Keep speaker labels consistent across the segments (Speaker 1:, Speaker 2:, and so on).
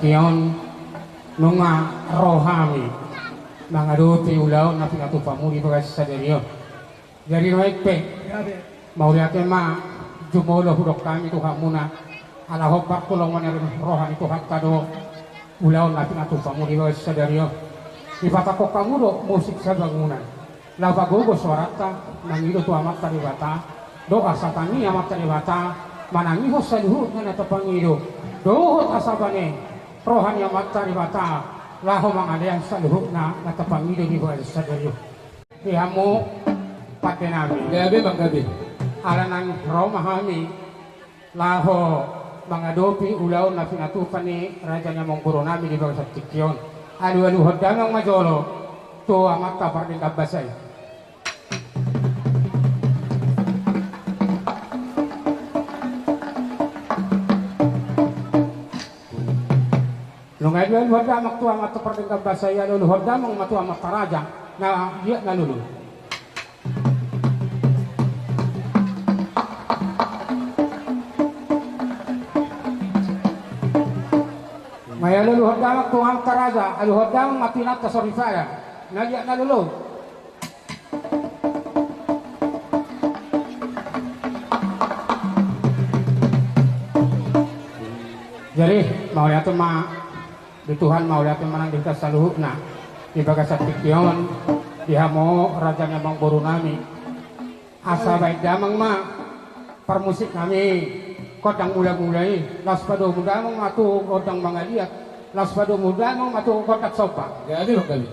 Speaker 1: tikion nunga rohami mangaduti ulaw na pinatupamuli bagas sa deriyo. Jadi noek pe mau lihat ma jumolo hudok kami Tuhan muna ala hobak tulong manerin rohani Tuhan kado ulaw na pinatupamuli bagas sa deriyo. Ipatakok kamu do musik sa bangunan. Labagogo suarata nangido tu amat tadi bata doa satani amat tadi bata manangiho sa luhut na natapangido dohot asabane rohani amat tadi bata laho mangalian sa luhut na natapangido di bawah sadariyo dihamu patenami
Speaker 2: Gabi bang gabi.
Speaker 1: alanan romahami laho mangadopi ulaw na pinatupan ni rajanya mongguro nami di bawah satikyon alu hodamang majolo to amat kapar din kabasay. Nung ngayon hodamang to amat kapar din kabasay alu hodamang matu amat taraja na dia nalulu. May aluhod damang tuwang karaja, aluhod damang mapinat ka sorifaya, nagyak na lulog. Jadi, mau lihat di Tuhan mau lihat manang di sa luhuk na, di bagas sa tikyon, di hamo rajanya bang buru nami, asa baik damang permusik kami, kodang mulai-mulai laspado muda mong matu kodang mga liat laspado muda mong matu kotak sopa
Speaker 2: Gabi bang gabi.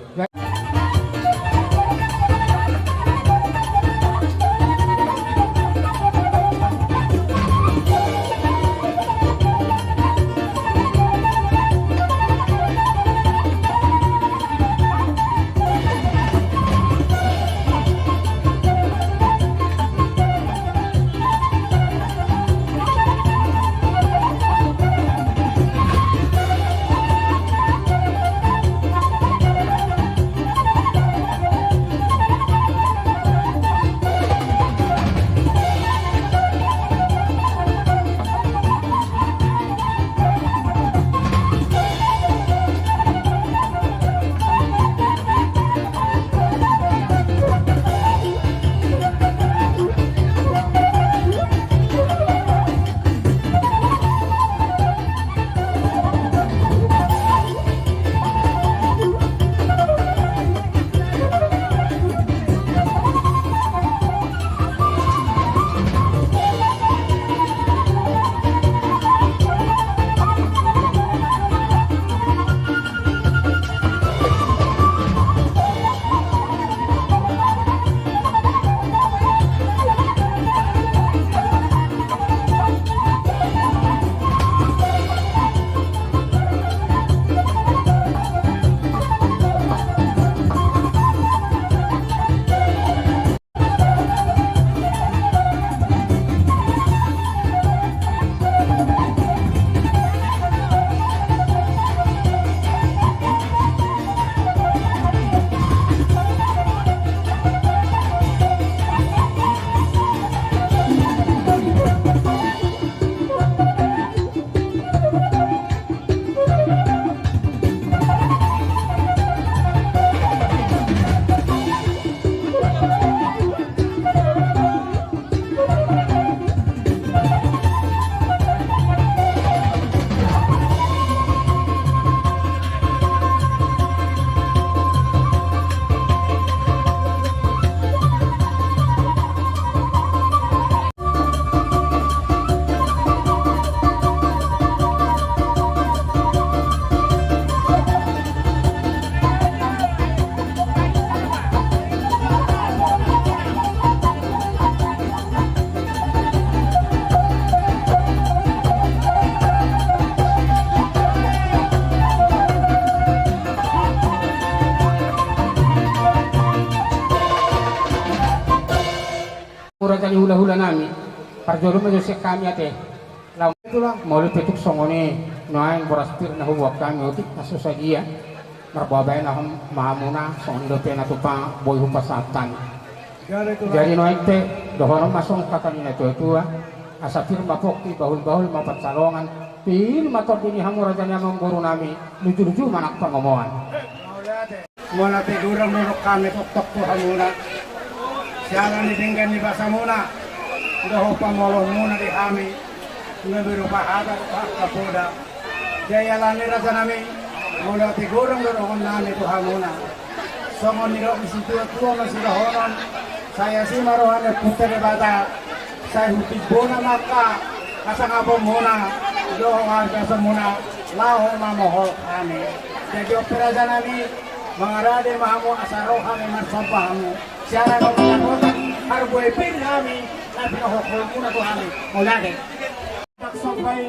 Speaker 1: Tadi hula-hula nami, parjolo medyo kami ate. Law itulah mau petuk songone, noain borastir na huwag kami utik nasusagia. Marbabay na mahamuna sondo pe na tupa boy hupasatan. Jadi noain te dohoro masong kakanina to asa firma pokti bahul-bahul mapat salongan pil mator dini hamu rajanya mengguru nami lucu-lucu manak pengomongan
Speaker 2: mula tigurang nunok kami tok-tok po hamuna sialan ditinggan ni basa muna daho pamolong muna di kami ngabiru pahada kapoda jayalan ni raja nami mula tigurang nunok nami po hamuna songon niro isituatuan na sila honon saya si marohan at putere bata saya hutibona maka kasangabong muna doong argasa muna lao mamohol kami jadi opera nami mga rade mahamo asaro kami marsabahamo siya na mga harboy pin kami na pinahokol muna to kami maulade taksabay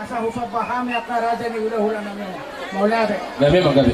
Speaker 2: asa husabah kami at karaja ni hula-hula namin maulade
Speaker 3: gabi magabi.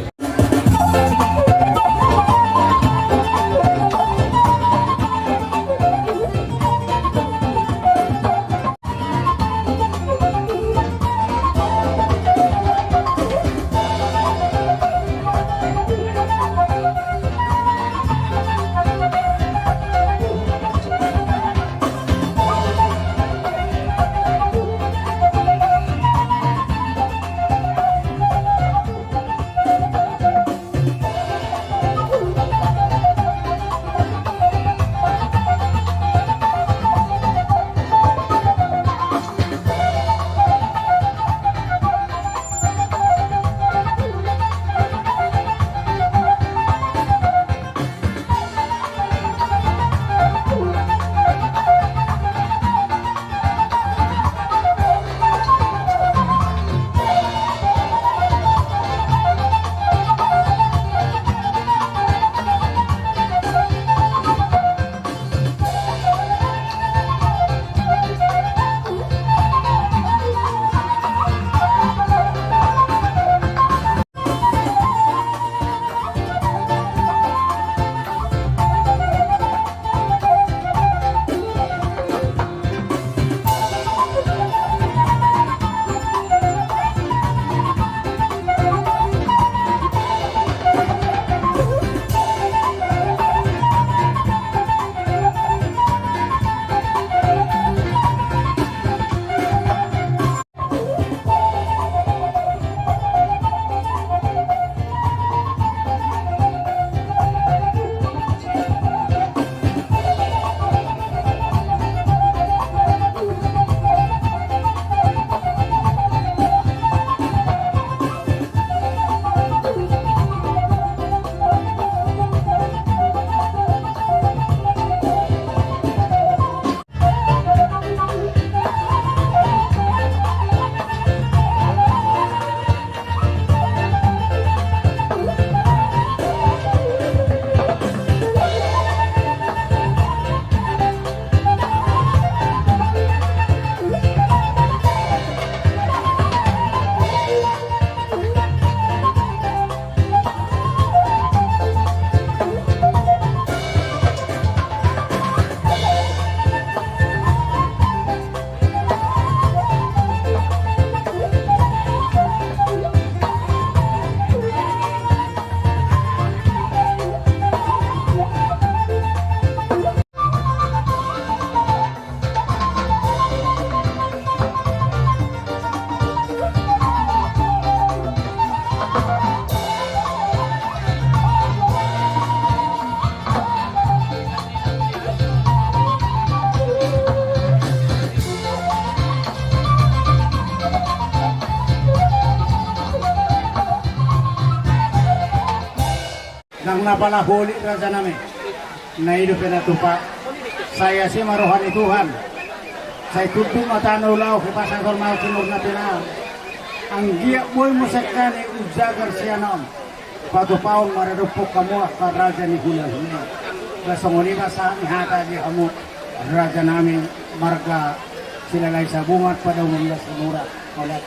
Speaker 2: nang napalahuli raja namin na idupin na tupa saya si marohani Tuhan saya tutup mata nulaw kipasang kormal kinur na pinal ang giyak mo'y musekkan ni ujagar siya noon patupaon maradupok kamu ka raja ni Hulang Hina kasanguni ba sa ihata di kamu raja namin marga silalay sa bungat pada umumlas na mura ulit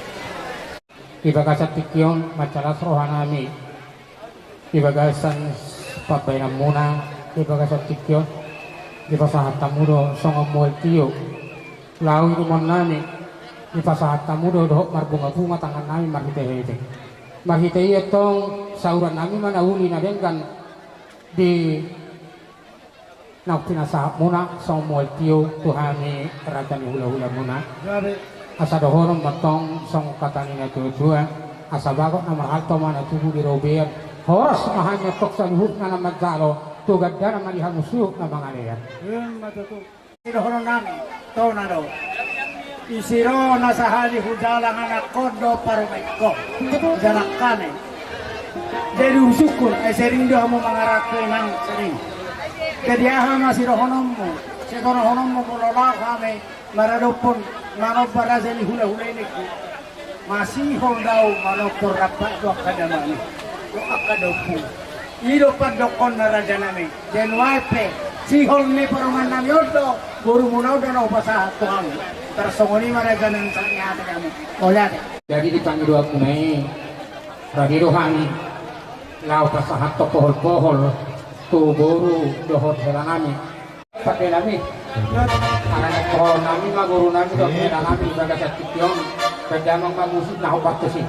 Speaker 1: ibagasan tikyon macalas rohanami ibagasan pabayang muna ibagasan tikyon ipasahat tamudo songomol tiyo lawi rumon nami ipasahat tamudo dohok marbunga-bunga tangan nami marhite-hite marhite itong sauran nami manauli na dengan di Nau pinasa muna sa umueltiyo tuhani rajani hula-hula muna.
Speaker 2: Grabe.
Speaker 1: Asa dohorom matong song katani na tuwa asa bagot na mahalto man na tubo ni Robert. Horas mahanya tok sa luhut na magdalo tugad na naman ihamusuyok na mga niyan.
Speaker 2: Yun matuto. Sirohono namin. To na do. Isiro na sa hali hudalang anak ko do parumeko. Janak kane. Jadi usukul ay sering do mo mga rato nang sering. Kadiaha na sirohonom mo. Sirohonom mo pulola kami maradopon mano para sa hula-hula ini. Masih daw mano porapa do akadamani. Do akadopu. Iro padokon na raja nami. Jenwape. Sihol ni paruman nami odo. Guru munaw do na upasa Tuhan. Tersongoni maraganan sa iyate kami. Olat.
Speaker 1: Jadi di panggido ako na ragi rohani lao pasahat to pohol-pohol tu guru dohot helanami pakai nami anak pohol nami ma guru nami dohot helanami baga sa kityon kadamang mamusik na obat to si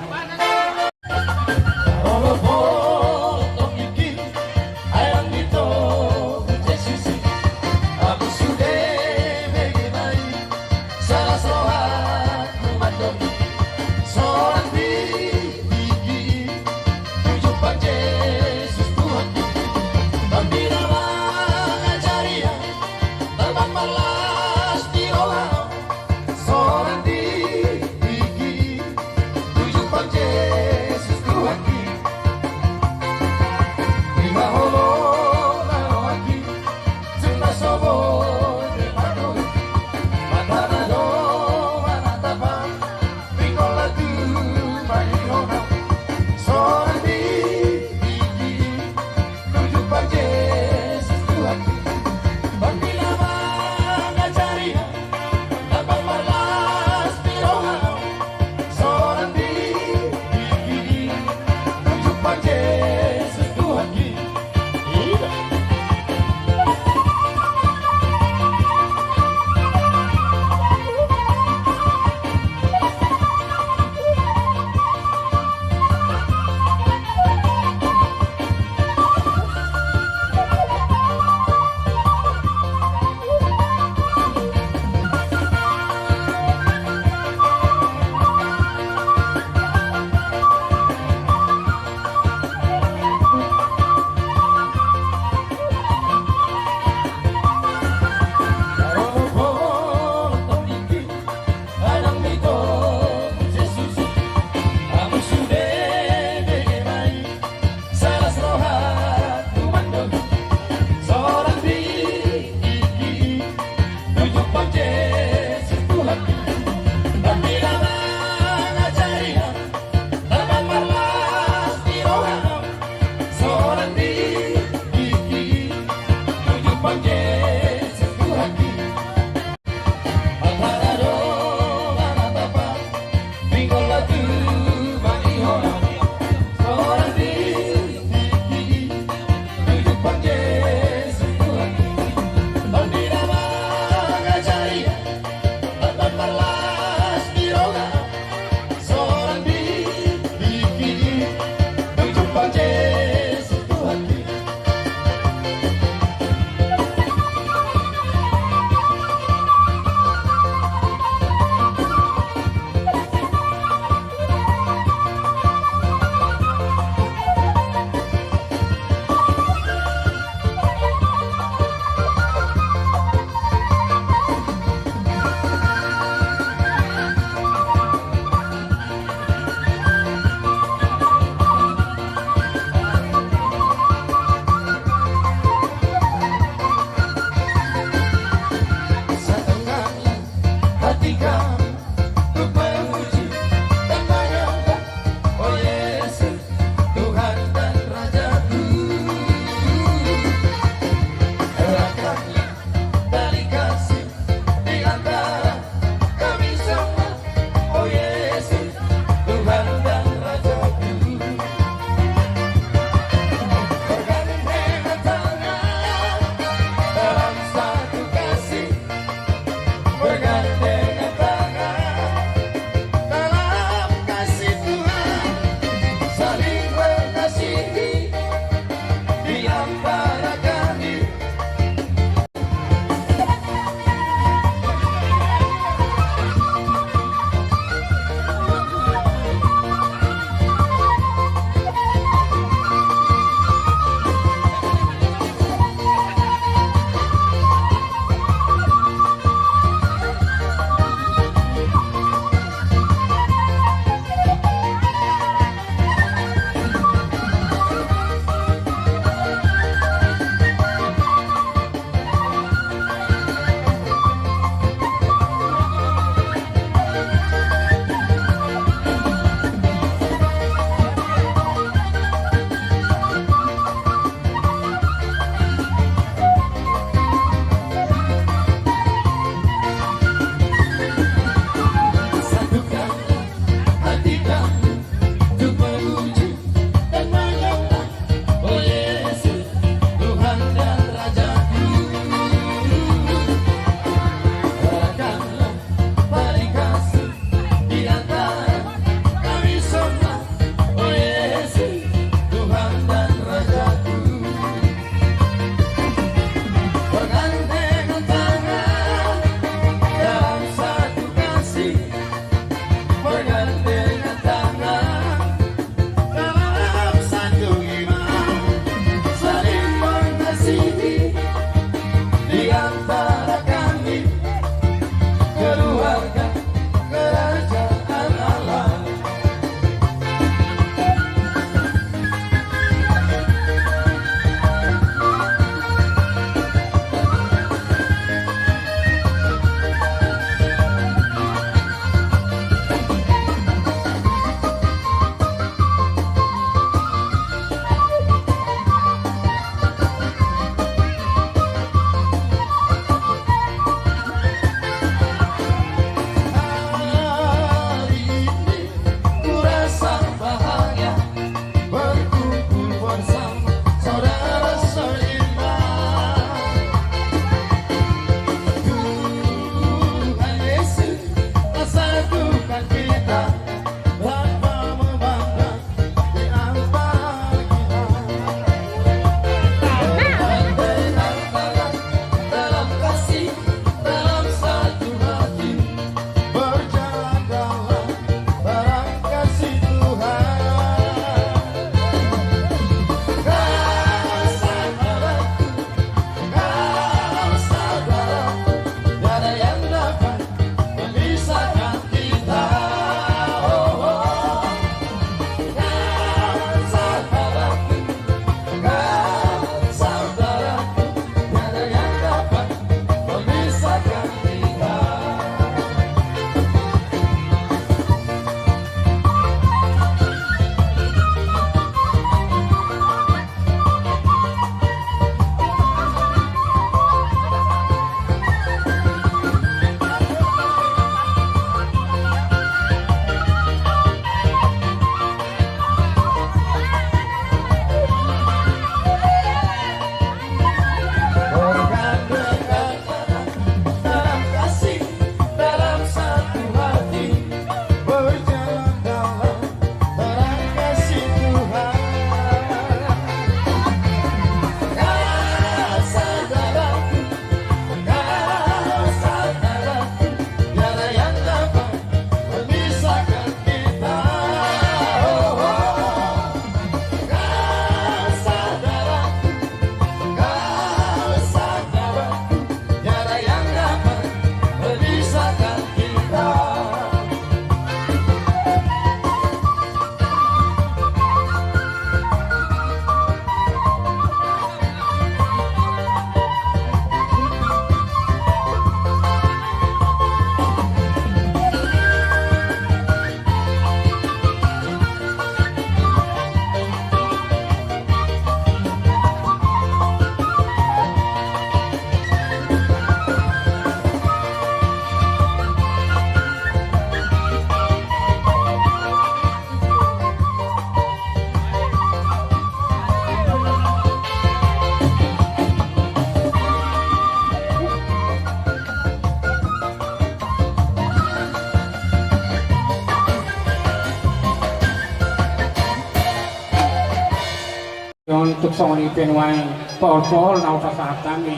Speaker 1: tuksong ni penuai pol-pol na upasahat kami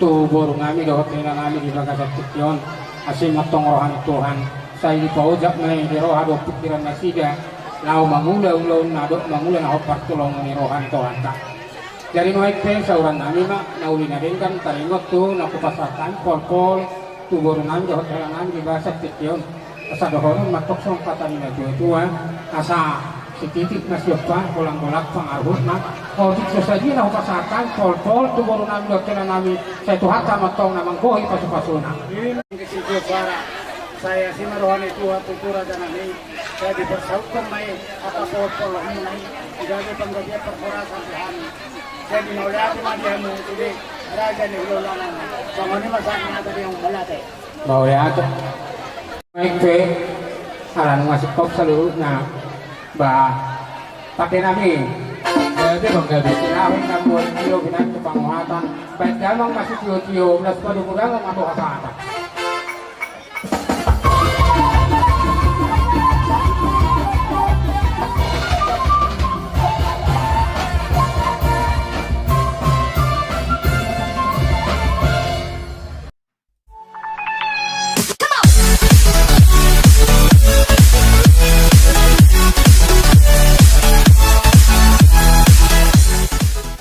Speaker 1: tubur ngami dohot nila ngami di bagasat tikyon asin matong rohan Tuhan sa ipaujak na yung roha do pikiran na siga lau mangula-ulaw na do mangula na partulong ni rohan Tuhan ka jadi noy pen sa uran nami mak nauli na din kan talimot tu na kupasatan pol-pol tubur ngami dohot nila ngami di bagasat tikyon asa dohon matuksong katani na tua asa si titik na siapa bolang-bolak pangarut na kalau sesaji na upasakan pol-pol tu baru nami dokter nami saya tu hatta matong namang bohi pasu-pasuna
Speaker 2: ini kesitu para saya si marohani tua tutura dan ini saya dipersautkan mai apa pol-pol ini jadi penggajian perforasan kami saya dimauliati madiamu jadi raja ni ulolanan sama ni masanya ada yang balate
Speaker 1: mau lihat baik pe aran ngasih kop seluruhnya bah pakai nami jadi bangga sinawin kamu tio binan kepanguatan baik damang masih tio belas padu muda atau kata-kata